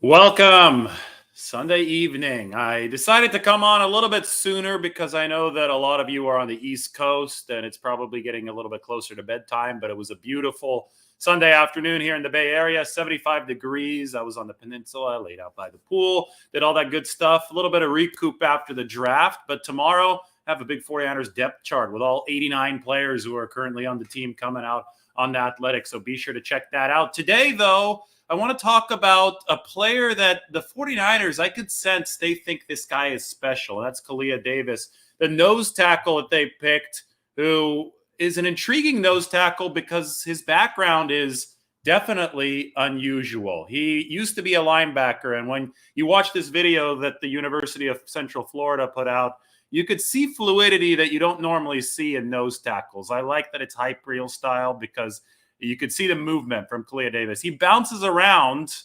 Welcome. Sunday evening. I decided to come on a little bit sooner because I know that a lot of you are on the East Coast and it's probably getting a little bit closer to bedtime, but it was a beautiful Sunday afternoon here in the Bay Area, 75 degrees. I was on the peninsula, laid out by the pool, did all that good stuff. A little bit of recoup after the draft, but tomorrow I have a big 49ers depth chart with all 89 players who are currently on the team coming out on the Athletic. So be sure to check that out. Today, though, I want to talk about a player that the 49ers, I could sense they think this guy is special. That's Kalia Davis, the nose tackle that they picked, who is an intriguing nose tackle because his background is definitely unusual. He used to be a linebacker, and when you watch this video that the University of Central Florida put out, you could see fluidity that you don't normally see in nose tackles. I like that it's hyperreal style because you could see the movement from Kalia Davis. He bounces around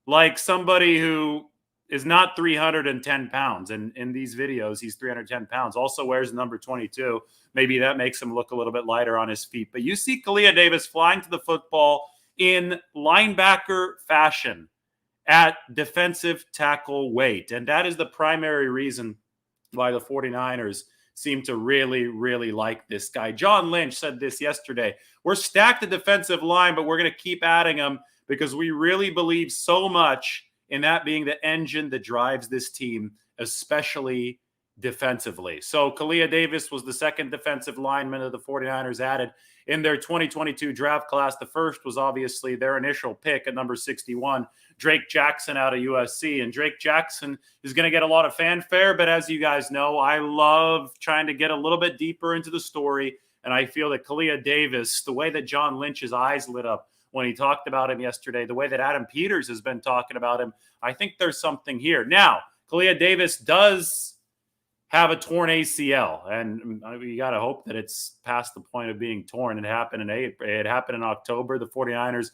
like somebody who is not 310 pounds. And in these videos, he's 310 pounds. Also wears number 22. Maybe that makes him look a little bit lighter on his feet. But you see Kalia Davis flying to the football in linebacker fashion at defensive tackle weight. And that is the primary reason why the 49ers seem to really, really like this guy. John Lynch said this yesterday. We're stacked at defensive line, but we're going to keep adding them because we really believe so much in that being the engine that drives this team, especially defensively. So Kalia Davis was the second defensive lineman that the 49ers added in their 2022 draft class. The first was obviously their initial pick at number 61, Drake Jackson out of USC. And Drake Jackson is going to get a lot of fanfare, but as you guys know, I love trying to get a little bit deeper into the story. And I feel that Kalia Davis, the way that John Lynch's eyes lit up when he talked about him yesterday, the way that Adam Peters has been talking about him, I think there's something here. Now, Kalia Davis does have a torn ACL, and you got to hope that it's past the point of being torn. It happened in October. The 49ers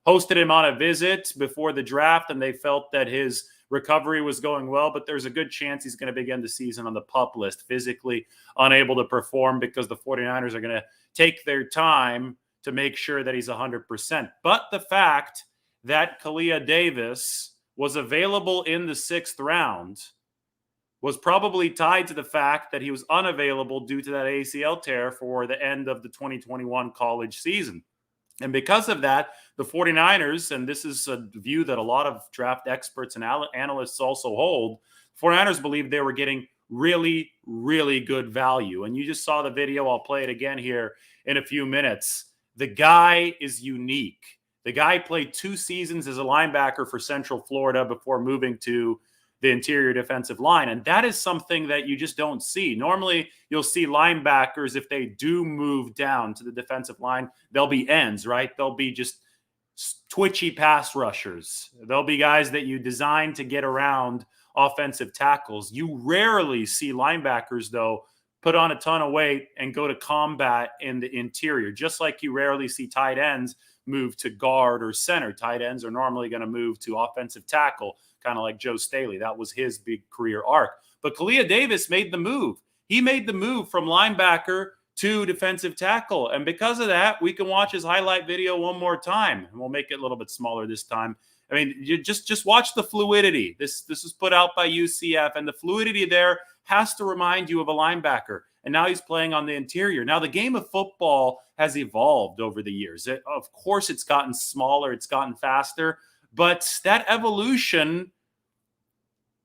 hosted him on a visit before the draft, and they felt that his recovery was going well, but there's a good chance he's going to begin the season on the PUP list, physically unable to perform because the 49ers are going to take their time to make sure that he's 100%. But the fact that Kalia Davis was available in the 6th round was probably tied to the fact that he was unavailable due to that ACL tear for the end of the 2021 college season. And because of that, the 49ers, and this is a view that a lot of draft experts and analysts also hold, 49ers believe they were getting really, really good value. And you just saw the video. I'll play it again here in a few minutes. The guy is unique. The guy played 2 seasons as a linebacker for Central Florida before moving to the interior defensive line. And that is something that you just don't see. Normally, you'll see linebackers, if they do move down to the defensive line, they'll be ends, right? They'll be just twitchy pass rushers. They'll be guys that you design to get around offensive tackles. You rarely see linebackers, though, put on a ton of weight and go to combat in the interior, just like you rarely see tight ends move to guard or center. Tight ends are normally going to move to offensive tackle, kind of like Joe Staley. That was his big career arc. But Kalia Davis made the move. He made the move from linebacker to defensive tackle. And because of that, we can watch his highlight video one more time. And we'll make it a little bit smaller this time. I mean, you just watch the fluidity. This was put out by UCF, and the fluidity there has to remind you of a linebacker. And now he's playing on the interior. Now, the game of football has evolved over the years. Of course, it's gotten smaller. It's gotten faster. But that evolution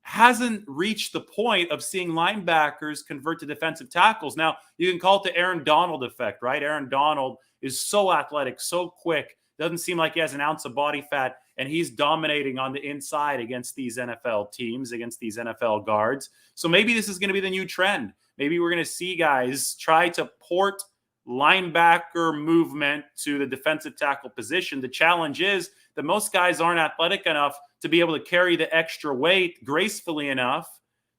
hasn't reached the point of seeing linebackers convert to defensive tackles. Now, you can call it the Aaron Donald effect, right? Aaron Donald is so athletic, so quick, doesn't seem like he has an ounce of body fat, and he's dominating on the inside against these NFL teams, against these NFL guards. So maybe this is going to be the new trend. Maybe we're going to see guys try to port linebacker movement to the defensive tackle position. The challenge is that most guys aren't athletic enough to be able to carry the extra weight gracefully enough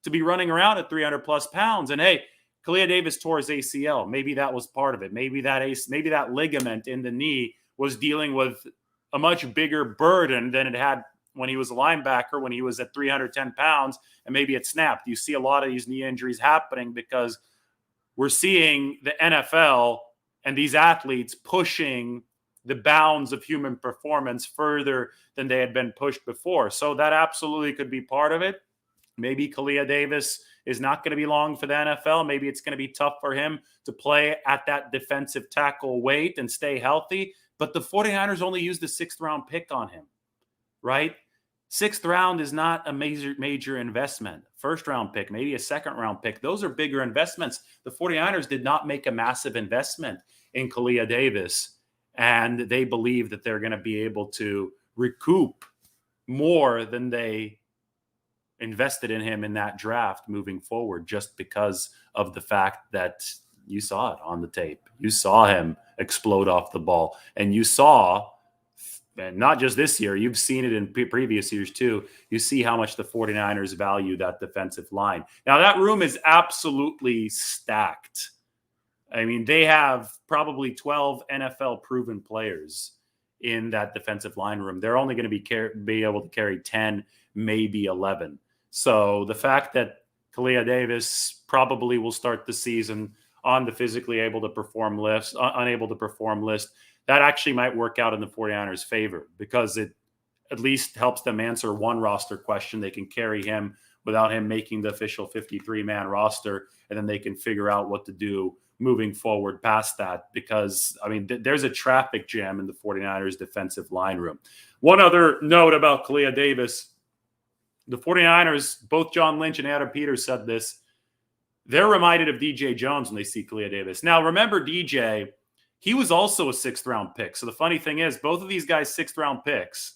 to be running around at 300 plus pounds. And hey, Kalia Davis tore his ACL. Maybe that was part of it. Maybe that ligament in the knee was dealing with a much bigger burden than it had when he was a linebacker, when he was at 310 pounds, and maybe it snapped. You see a lot of these knee injuries happening because we're seeing the NFL and these athletes pushing the bounds of human performance further than they had been pushed before. So that absolutely could be part of it. Maybe Kalia Davis is not going to be long for the NFL. Maybe it's going to be tough for him to play at that defensive tackle weight and stay healthy. But the 49ers only used the 6th round pick on him, right? 6th round is not a major investment. 1st round pick, maybe a 2nd round pick. Those are bigger investments. The 49ers did not make a massive investment in Kalia Davis, and they believe that they're going to be able to recoup more than they invested in him in that draft moving forward, just because of the fact that you saw it on the tape. You saw him explode off the ball, and you saw, and not just this year, you've seen it in previous years too. You see how much the 49ers value that defensive line. Now, that room is absolutely stacked. I mean, they have probably 12 NFL proven players in that defensive line room. They're only going to be able to carry 10, maybe 11. So the fact that Kalia Davis probably will start the season on the physically able to perform list, unable to perform list, that actually might work out in the 49ers' favor, because it at least helps them answer one roster question. They can carry him without him making the official 53-man roster, and then they can figure out what to do moving forward past that, because, I mean, there's a traffic jam in the 49ers defensive line room. One other note about Kalia Davis, the 49ers, both John Lynch and Adam Peters said this, they're reminded of DJ Jones when they see Kalia Davis. Now, remember DJ, he was also a 6th round pick. So the funny thing is, both of these guys 6th round picks.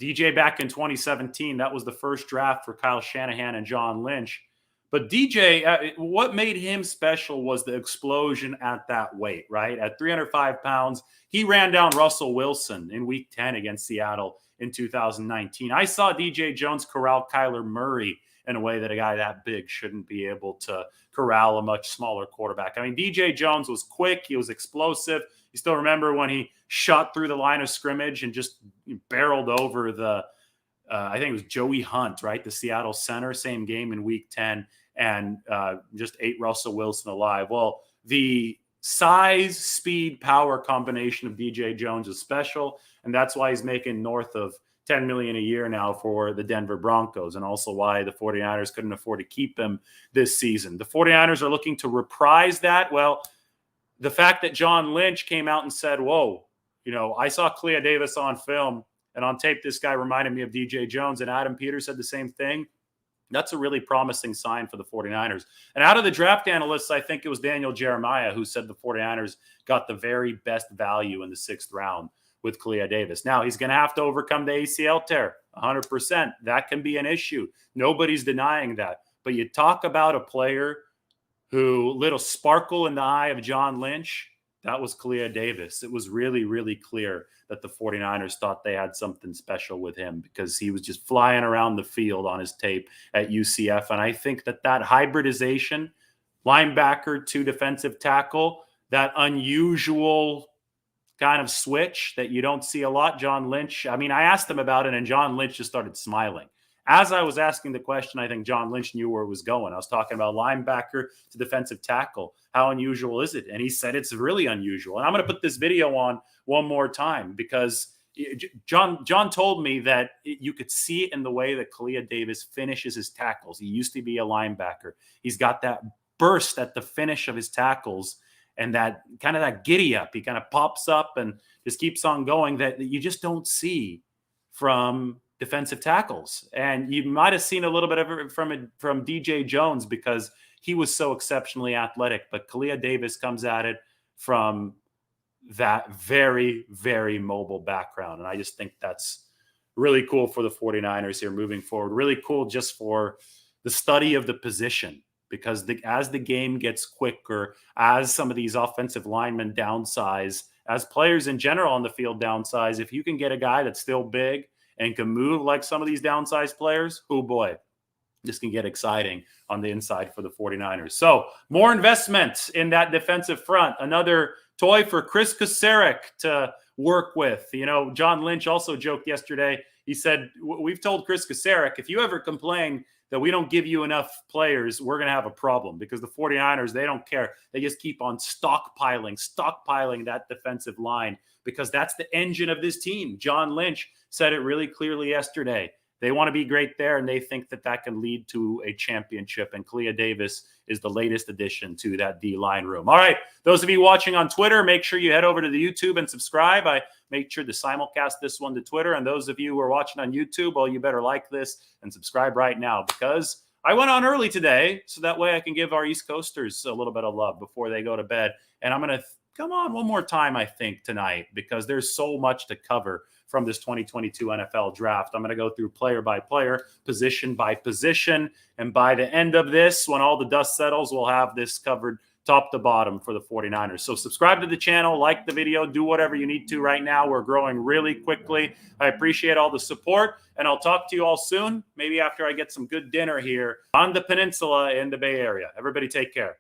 DJ back in 2017, that was the first draft for Kyle Shanahan and John Lynch. But DJ, what made him special was the explosion at that weight, right? At 305 pounds, he ran down Russell Wilson in week 10 against Seattle in 2019. I saw DJ Jones corral Kyler Murray in a way that a guy that big shouldn't be able to corral a much smaller quarterback. I mean, DJ Jones was quick. He was explosive. You still remember when he shot through the line of scrimmage and just barreled over the I think it was Joey Hunt, right? The Seattle center, same game in week 10, and just ate Russell Wilson alive. Well, the size, speed, power combination of DJ Jones is special, and that's why he's making north of $10 million a year now for the Denver Broncos, and also why the 49ers couldn't afford to keep him this season. The 49ers are looking to reprise that. Well, the fact that John Lynch came out and said, whoa, I saw Kalia Davis on film, and on tape, this guy reminded me of DJ Jones, and Adam Peters said the same thing. That's a really promising sign for the 49ers. And out of the draft analysts, I think it was Daniel Jeremiah who said the 49ers got the very best value in the 6th round with Kalia Davis. Now, he's going to have to overcome the ACL tear, 100%. That can be an issue. Nobody's denying that. But you talk about a player who lit a sparkle in the eye of John Lynch, that was Kalia Davis. It was really, really clear that the 49ers thought they had something special with him, because he was just flying around the field on his tape at UCF. And I think that hybridization, linebacker to defensive tackle, that unusual kind of switch that you don't see a lot. John Lynch, I mean, I asked him about it, and John Lynch just started smiling. As I was asking the question, I think John Lynch knew where it was going. I was talking about linebacker to defensive tackle. How unusual is it? And he said it's really unusual. And I'm going to put this video on one more time, because John told me that you could see it in the way that Kalia Davis finishes his tackles. He used to be a linebacker. He's got that burst at the finish of his tackles, and that kind of that giddy up. He kind of pops up and just keeps on going, that you just don't see from defensive tackles. And you might have seen a little bit of it from DJ Jones, because he was so exceptionally athletic. But Kalia Davis comes at it from that very, very mobile background. And I just think that's really cool for the 49ers here moving forward. Really cool just for the study of the position, because as the game gets quicker, as some of these offensive linemen downsize, as players in general on the field downsize, if you can get a guy that's still big and can move like some of these downsized players, oh boy, this can get exciting on the inside for the 49ers. So more investment in that defensive front. Another toy for Chris Kaserik to work with. John Lynch also joked yesterday. He said, we've told Chris Kaserik, if you ever complain that we don't give you enough players, we're going to have a problem, because the 49ers, they don't care. They just keep on stockpiling that defensive line, because that's the engine of this team. John Lynch said it really clearly yesterday. They want to be great there, and they think that that can lead to a championship. And Kalia Davis is the latest addition to that D-line room. All right, those of you watching on Twitter, make sure you head over to the YouTube and subscribe. I made sure to simulcast this one to Twitter. And those of you who are watching on YouTube, well, you better like this and subscribe right now, because I went on early today, so that way I can give our East Coasters a little bit of love before they go to bed. And I'm going to come on one more time, I think, tonight, because there's so much to cover from this 2022 NFL draft. I'm going to go through player by player, position by position. And by the end of this, when all the dust settles, we'll have this covered top to bottom for the 49ers. So subscribe to the channel, like the video, do whatever you need to right now. We're growing really quickly. I appreciate all the support, and I'll talk to you all soon, maybe after I get some good dinner here on the peninsula in the Bay Area. Everybody take care.